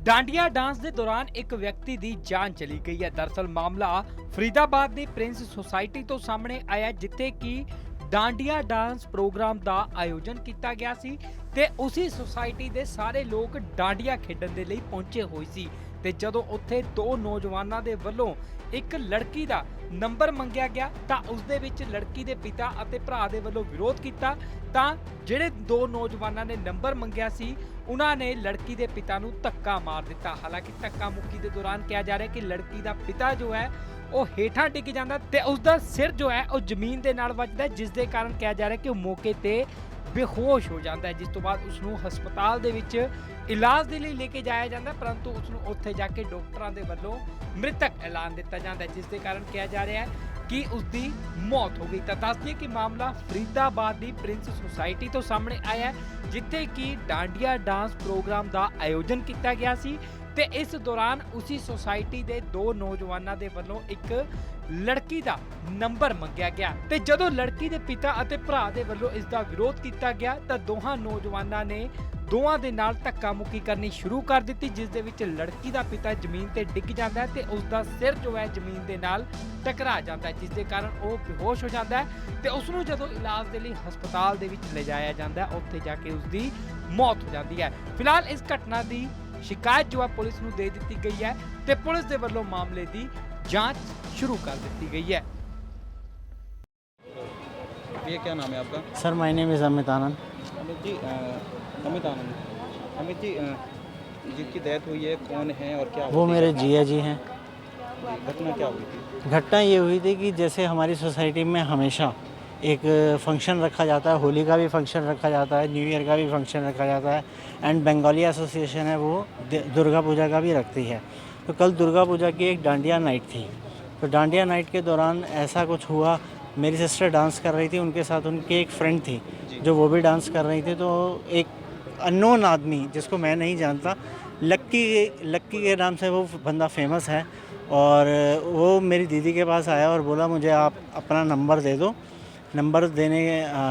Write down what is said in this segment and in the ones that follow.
Dandiya dance के दौरान एक व्यक्ति की जान चली गई है। दरअसल मामला फरीदाबाद की प्रिंस सोसाइटी तो सामने आया जिथे कि डांडिया डांस प्रोग्राम का आयोजन किया गया सी ते उसी सोसाइटी के सारे लोग डांडिया खेडन दे लई पहुंचे हुए सी ते जदों उत्थे दो नौजवानों के वल्लों एक लड़की का नंबर मंगया गया तां उस दे विच लड़की के पिता अते भरा दे वल्लों विरोध किया तां जिहड़े दो नौजवानों ने नंबर मंगया सी उन्होंने ने लड़की के पिता नूं धक्का मार दिता। हालांकि धक्का मुक्की के दौरान कहा जा रहा है कि लड़की का पिता जो है वो हेठां डिग जांदा ते उसका सिर जो है वो जमीन के नाल वजदा है, जिस दे कारण कहा जा रहा है कि वो मौके ते बेहोश हो जाता है, जिस तो बाद उसनूं हस्पताल दे विच इलाज के लिए लेके जाया जाता है, परंतु उसनूं उत्थे जाके डॉक्टरां दे वल्लों मृतक ऐलान दिता जाता है, जिस दे कारण कहा जा रहा है कि उसकी मौत हो गई। तो दस दिए कि मामला फरीदाबाद की प्रिंस सोसाइटी तो सामने आया है जिथे कि डांडिया डांस प्रोग्राम का आयोजन किया गया सी ते इस दौरान उसी सोसाइटी के दो नौजवानों के वल्लों एक लड़की का नंबर मंगया गया ते जदों लड़की के पिता अते भरा दे वल्लों इसका विरोध किया गया तो दोहां नौजवानों ने दोवां दे नाल धक्का मुक्की करनी शुरू कर दी, जिस दे विच लड़की का पिता जमीन ते डिग जाता है ते उसका सिर जो है जमीन के नाल टकरा जाता है, जिस दे कारण वो बेहोश हो जाता है ते उसनूं जदों इलाज के लिए हस्पताल दे विच ले जाया जाता है उत्थे जाके उसकी मौत हो जाती है। फिलहाल इस घटना की शिकायत जो है पुलिस नूं दे दी गई है ते पुलिस दे वल्लों मामले की जांच शुरू कर दी गई है। ये क्या नाम है आपका? Sir my name is Amit Anand. Amit ji Amit ji जिसकी डेथ हुई है कौन है और क्या वो मेरे जिया जी हैं। घटना क्या हुई थी? घटना ये हुई थी कि जैसे हमारी सोसाइटी में हमेशा एक फंक्शन रखा जाता है, होली का भी फंक्शन रखा जाता है, न्यू ईयर का भी फंक्शन रखा जाता है एंड बंगाली एसोसिएशन है वो दुर्गा पूजा का भी रखती है। तो कल दुर्गा पूजा की एक डांडिया नाइट थी। तो डांडिया नाइट के दौरान ऐसा कुछ हुआ, मेरी सिस्टर डांस कर रही थी, उनके साथ उनकी एक फ्रेंड थी जो वो भी डांस कर रही थी। तो एक अननोन आदमी जिसको मैं नहीं जानता, लक्की के नाम से वो बंदा फेमस है, और वो मेरी दीदी के पास आया और बोला मुझे आप अपना नंबर दे दो, नंबर देने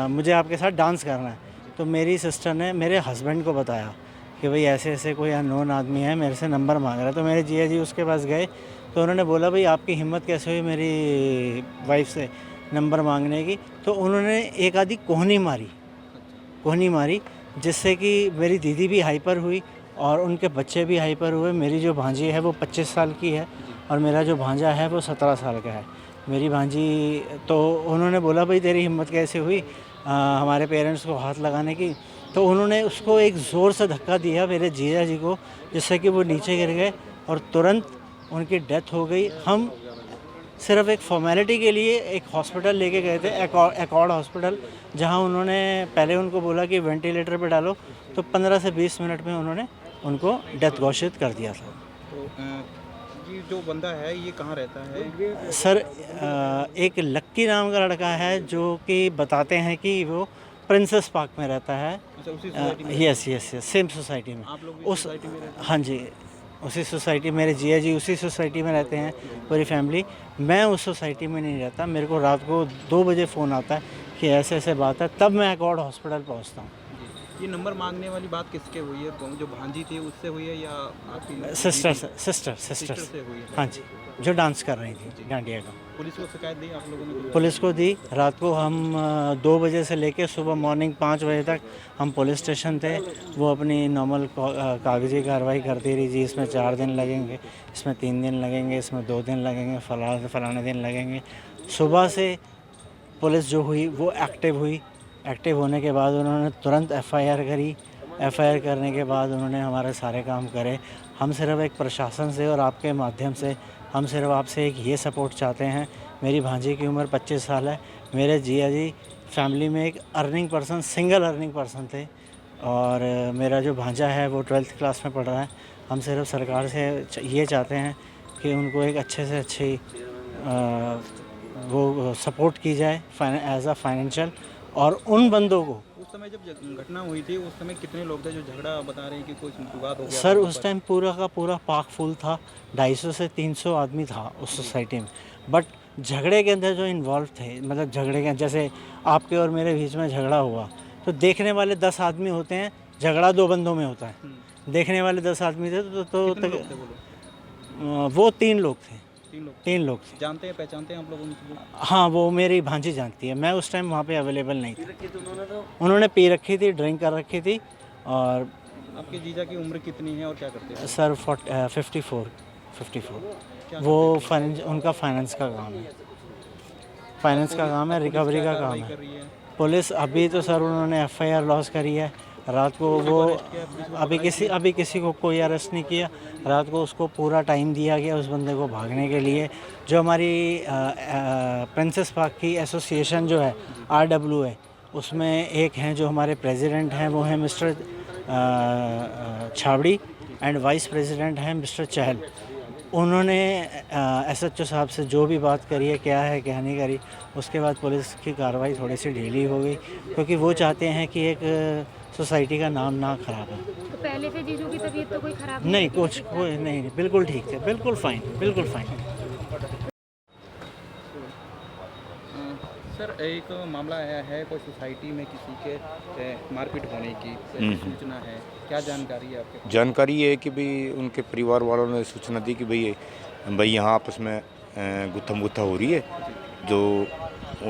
मुझे आपके साथ डांस करना है। तो मेरी सिस्टर ने मेरे हस्बैंड को बताया कि भाई ऐसे ऐसे कोई अननोन आदमी है मेरे से नंबर मांग रहा है। तो मेरे जिया जी उसके पास गए तो उन्होंने बोला भाई आपकी हिम्मत कैसे हुई मेरी वाइफ से नंबर मांगने की। तो उन्होंने एक आधी कोहनी मारी जिससे कि मेरी दीदी भी हाइपर हुई और उनके बच्चे भी हाइपर हुए। मेरी जो भांजी है वो 25 साल की है और मेरा जो भांजा है वो 17 साल का है। मेरी भांजी तो उन्होंने बोला भाई तेरी हिम्मत कैसे हुई हमारे पेरेंट्स को हाथ लगाने की। तो उन्होंने उसको एक ज़ोर से धक्का दिया मेरे जीजा जी को, जिससे कि वो नीचे गिर गए और तुरंत उनकी डेथ हो गई। हम सिर्फ एक फॉर्मेलिटी के लिए एक हॉस्पिटल लेके गए थे, एकॉर्ड हॉस्पिटल, जहां उन्होंने पहले उनको बोला कि वेंटिलेटर पे डालो, तो 15 से 20 मिनट में उन्होंने उनको डेथ घोषित कर दिया था। तो ये जो बंदा है ये कहाँ रहता है? सर एक लक्की नाम का लड़का है जो कि बताते हैं कि वो प्रिंसेस पार्क में रहता है। अच्छा, उसी सोसाइटी में? यस सेम सोसाइटी में। आप लोग उस सोसाइटी में रहते हैं? हाँ जी, उसी सोसाइटी, मेरे जिया जी उसी सोसाइटी में रहते हैं पूरी फैमिली। मैं उस सोसाइटी में नहीं रहता। मेरे को रात को 2 बजे फ़ोन आता है कि ऐसे ऐसे बात है, तब मैं एकॉर्ड हॉस्पिटल पहुंचता हूँ। ये नंबर मांगने वाली बात किसके हुई है? जो भांजी थी उससे हुई है या आपकी सिस्टर से हुई है? हाँ जी, जो डांस कर रही थी डांडिया का। पुलिस को शिकायत दी आप लोगों ने? पुलिस को दी। रात को हम 2 बजे से लेकर सुबह मॉर्निंग 5 बजे तक हम पुलिस स्टेशन थे। वो अपनी नॉर्मल कागजी कार्रवाई करती रही जी, इसमें 4 दिन लगेंगे, इसमें 3 दिन लगेंगे, इसमें 2 दिन लगेंगे, फलाने दिन लगेंगे। सुबह से पुलिस जो हुई वो एक्टिव हुई। एक्टिव होने के बाद उन्होंने तुरंत एफआईआर करी। एफआईआर करने के बाद उन्होंने हमारे सारे काम करे। हम सिर्फ एक प्रशासन से और आपके माध्यम से हम सिर्फ आपसे एक ये सपोर्ट चाहते हैं। मेरी भांजी की उम्र 25 साल है। मेरे जिया जी फैमिली में एक सिंगल अर्निंग पर्सन थे, और मेरा जो भांजा है वो 12th क्लास में पढ़ रहा है। हम सिर्फ सरकार से ये चाहते हैं कि उनको एक अच्छे से अच्छी वो सपोर्ट की जाए एज अ फाइनेंशियल। और उन बंदों को उस समय जब घटना हुई थी उस समय कितने लोग थे? जो झगड़ा बता रहे हैं कि कोई विवाद हो गया? सर उस टाइम पूरा का पूरा पार्क फुल था। 250 से 300 आदमी था उस सोसाइटी में। बट झगड़े के अंदर जो इन्वॉल्व थे, मतलब झगड़े के जैसे आपके और मेरे बीच में झगड़ा हुआ तो देखने वाले 10 आदमी होते हैं, झगड़ा 2 बंदों में होता है। देखने वाले 10 आदमी थे कितने लोग थे वो लोग? वो 3 लोग थे। 3 लोग 3 लोग थे। जानते हैं, पहचानते हैं आप लोग उनको? हाँ, वो मेरी भांजी जानती है। मैं उस टाइम वहाँ पे अवेलेबल नहीं था। उन्होंने पी रखी थी, ड्रिंक कर रखी थी। और आपके जीजा की उम्र कितनी है और क्या करते हैं? सर 54 क्या वो फाइनेंस, उनका फाइनेंस का काम है। फाइनेंस का काम है, पुलिस रिकवरी क्या का काम कार्रवाई है। कर रही है? पुलिस अभी तो सर उन्होंने FIR लॉस करी है। रात को वो अरेस्ट किया, पुलिस को अभी किसी को कोई अरेस्ट नहीं किया। रात को उसको पूरा टाइम दिया गया उस बंदे को भागने के लिए। जो हमारी प्रिंसेस पार्क की एसोसिएशन जो है RWA, उसमें एक हैं जो हमारे प्रेसिडेंट हैं, वो हैं mister Chhabdi, and vice president हैं मिस्टर चहल। उन्होंने SHO साहब से जो भी बात करी है, क्या है क्या नहीं करी, उसके बाद पुलिस की कार्रवाई थोड़ी सी ढीली हो गई, क्योंकि वो चाहते हैं कि एक सोसाइटी का नाम ना खराब है। तो पहले से जीजू की तबीयत तो कोई खराब नहीं, थी? कुछ कोई नहीं, बिल्कुल ठीक थे, बिल्कुल फाइन, बिल्कुल फाइन। सर, एक मामला आया है, कोई सोसाइटी में किसी के मारपीट होने की सूचना है, क्या जानकारी है आपके? जानकारी ये है कि भाई उनके परिवार वालों ने सूचना दी कि भाई यहाँ आपस में गुत्थम गुत्था हो रही है। जो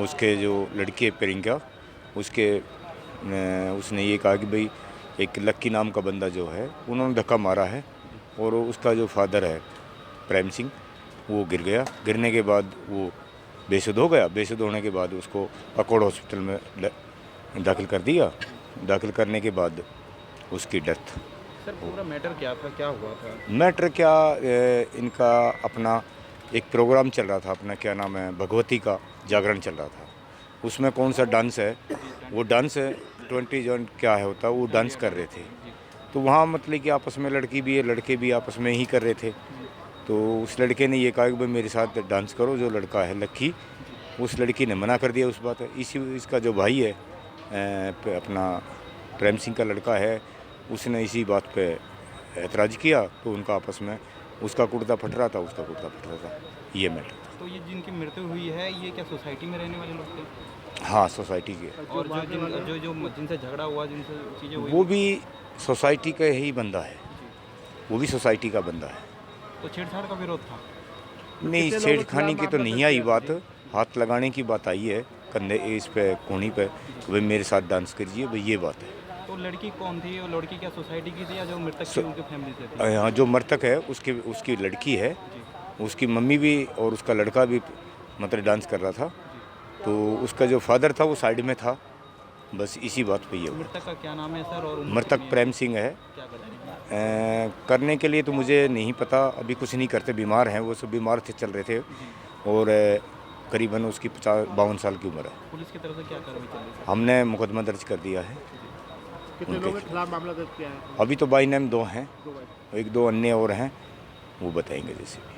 उसके जो लड़की है प्रियंका, उसने ये कहा कि भाई एक लक्की नाम का बंदा जो है उन्होंने धक्का मारा है, और उसका जो फादर है प्रेम सिंह, वो गिर गया। गिरने के बाद वो बेसुध हो गया। बेसुध होने के बाद उसको अकोड़ हॉस्पिटल में दाखिल कर दिया। दाखिल करने के बाद उसकी डेथ। सर, पूरा मैटर क्या था, क्या हुआ था? मैटर क्या, इनका अपना एक प्रोग्राम चल रहा था, अपना क्या नाम है, भगवती का जागरण चल रहा था। उसमें कौन सा डांस है, वो डांस 20 जन क्या है होता, वो डांस कर रहे थे। तो वहाँ मतलब कि आपस में लड़की भी है, लड़के भी आपस में ही कर रहे थे। तो उस लड़के ने ये कहा कि भाई मेरे साथ डांस करो, जो लड़का है लक्की, उस लड़की ने मना कर दिया उस बात है। इसका जो भाई है अपना प्रेम सिंह का लड़का है, उसने इसी बात पे ऐतराज़ किया। तो उनका आपस में, उसका कुर्ता फट रहा था, उसका कुर्ता फट रहा था, ये मैटर था। तो ये जिनकी मृत्यु हुई है, ये क्या सोसाइटी में रहने वाले लोग थे? हाँ, सोसाइटी के। और जिनसे झगड़ा हुआ, जिनसे चीज़ें हुई, वो भी सोसाइटी का ही बंदा है, वो भी सोसाइटी का बंदा है। तो छेड़छाड़ का विरोध था? नहीं, छेड़खानी की तो नहीं आई बात, हाथ लगाने की बात आई है कंधे इस पे, कोहनी पे, भाई मेरे साथ डांस करिए, भाई ये बात है। तो लड़की कौन थी? और लड़की क्या सोसाइटी की थी या जो मृतक थी उनकी फैमिली से थी? हाँ, जो मृतक है उसकी लड़की है, उसकी मम्मी भी और उसका लड़का भी मतलब डांस कर रहा था। तो उसका जो फादर था वो साइड में था। बस इसी बात पे ये हुआ। मृतक का क्या नाम है सर? और उम्र मृतक कितनी है? प्रेम सिंह है। क्या करते हैं? करने के लिए तो मुझे नहीं पता, अभी कुछ नहीं करते, बीमार हैं वो सब, बीमार थे, चल रहे थे। और करीबन उसकी 52 साल की उम्र है। पुलिस की तरफ से क्या कार्रवाई चल रही है? हमने मुकदमा दर्ज कर दिया है। कितने लोगों के खिलाफ मामला दर्ज किया है? अभी तो बाई नेम 2 हैं, 1-2 अन्य और हैं, वो बताएंगे जैसे भी।